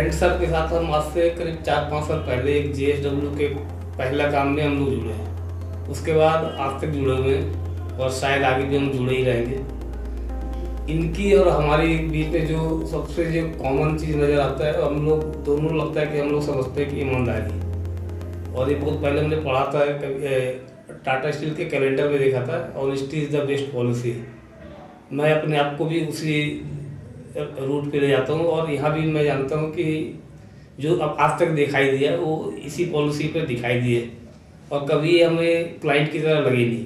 Brent sir के साथ हम आज से करीब 4-5 साल पहले एक JSW के पहला काम में हम लोग जुड़े हैं। उसके बाद आज तक जुड़े हुए हैं और शायद आगे भी हम जुड़े ही रहेंगे। इनकी और हमारी बीच में जो सबसे जो कॉमन चीज़ नज़र आता है, हम लोग दोनों लगता है कि हम लोग समझते हैं कि ईमानदारी। और ये बहुत पहले हमने पढ़ा था, टाटा स्टील के कैलेंडर में देखा था, honesty is the best policy. मैं अपने आप को भी उसी रूट पे ले जाता हूँ और यहाँ भी मैं जानता हूँ कि जो अब आज तक दिखाई दिया वो इसी पॉलिसी पे दिखाई दिए और कभी हमें क्लाइंट की तरह लगे नहीं।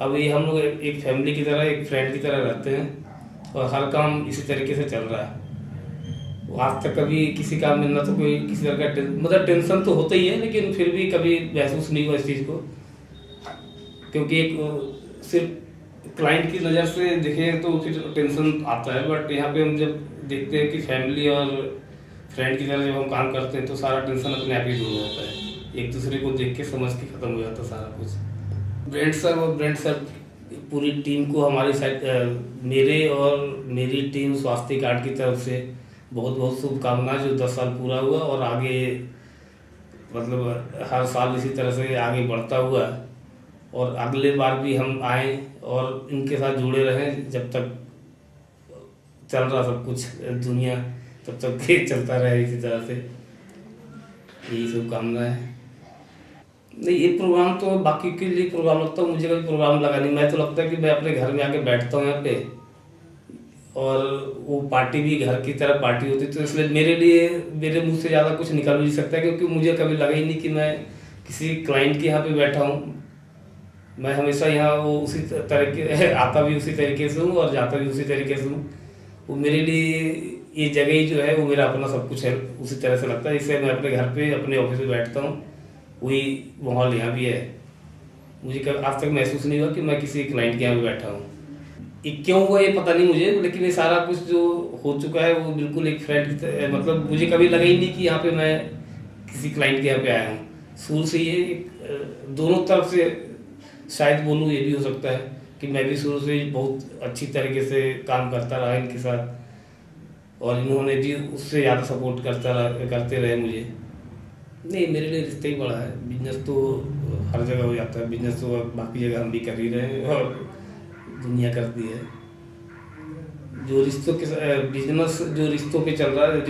अब ये हम लोग एक फैमिली की तरह, एक फ्रेंड की तरह रहते हैं और हर काम इसी तरीके से चल रहा है। आज तक कभी किसी काम में ना तो कोई किसी तरह का मतलब टेंशन तो होता ही है, लेकिन फिर भी कभी महसूस नहीं हुआ इस चीज़ को, क्योंकि एक सिर्फ क्लाइंट की नज़र से देखें तो फिर टेंशन आता है। बट यहाँ पे हम जब देखते हैं कि फैमिली और फ्रेंड की तरह जब हम काम करते हैं तो सारा टेंशन अपने आप ही दूर हो जाता है। एक दूसरे को देख के समझ के ख़त्म हो जाता है सारा कुछ। ब्रेंट सर पूरी टीम को हमारी साइड, मेरे और मेरी टीम स्वास्थ्य कार्ड की तरफ से बहुत बहुत शुभकामनाएं, जो 10 साल पूरा हुआ और आगे मतलब हर साल इसी तरह से आगे बढ़ता हुआ और अगले बार भी हम आए और इनके साथ जुड़े रहें जब तक चल रहा सब कुछ दुनिया, तब तक चलता रहे इसी तरह से। यही शुभकामना है। नहीं, ये प्रोग्राम तो बाकी के लिए प्रोग्राम लगता है, मुझे कभी प्रोग्राम लगा नहीं। मैं तो लगता है कि मैं अपने घर में आके बैठता हूँ यहाँ पे और वो पार्टी भी घर की तरह पार्टी होती, तो इसलिए मेरे लिए मेरे मुंह से ज़्यादा कुछ निकल भी नहीं सकता, क्योंकि मुझे कभी लगा ही नहीं कि मैं किसी क्लाइंट के यहाँ पे बैठा हूँ। मैं हमेशा यहाँ वो उसी तरीके आता भी उसी तरीके से हूँ और जाता भी उसी तरीके से हूँ। वो मेरे लिए ये जगह ही जो है वो मेरा अपना सब कुछ है, उसी तरह से लगता है। इससे मैं अपने घर पे अपने ऑफिस में बैठता हूँ, वही माहौल यहाँ भी है। मुझे कभी आज तक महसूस नहीं हुआ कि मैं किसी क्लाइंट के यहाँ पे बैठा हूँ। ये क्यों हुआ ये पता नहीं मुझे, लेकिन ये सारा कुछ जो हो चुका है वो बिल्कुल एक फ्रेंड की मतलब मुझे कभी लगा ही नहीं कि यहाँ पे मैं किसी क्लाइंट के यहाँ पे आया हूँ। शुरू से ये दोनों तरफ से शायद बोलूँ, ये भी हो सकता है कि मैं भी शुरू से बहुत अच्छी तरीके से काम करता रहा इनके साथ और इन्होंने भी उससे ज़्यादा सपोर्ट करते रहे मुझे। नहीं, मेरे लिए रिश्ता ही बड़ा है। बिजनेस तो हर जगह हो जाता है, बिजनेस तो बाकी जगह हम भी कर ही रहे हैं और दुनिया करती है। जो रिश्तों के बिजनेस जो रिश्तों पे चल रहा है,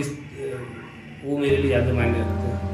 वो मेरे लिए ज़्यादा मायने रखते हैं।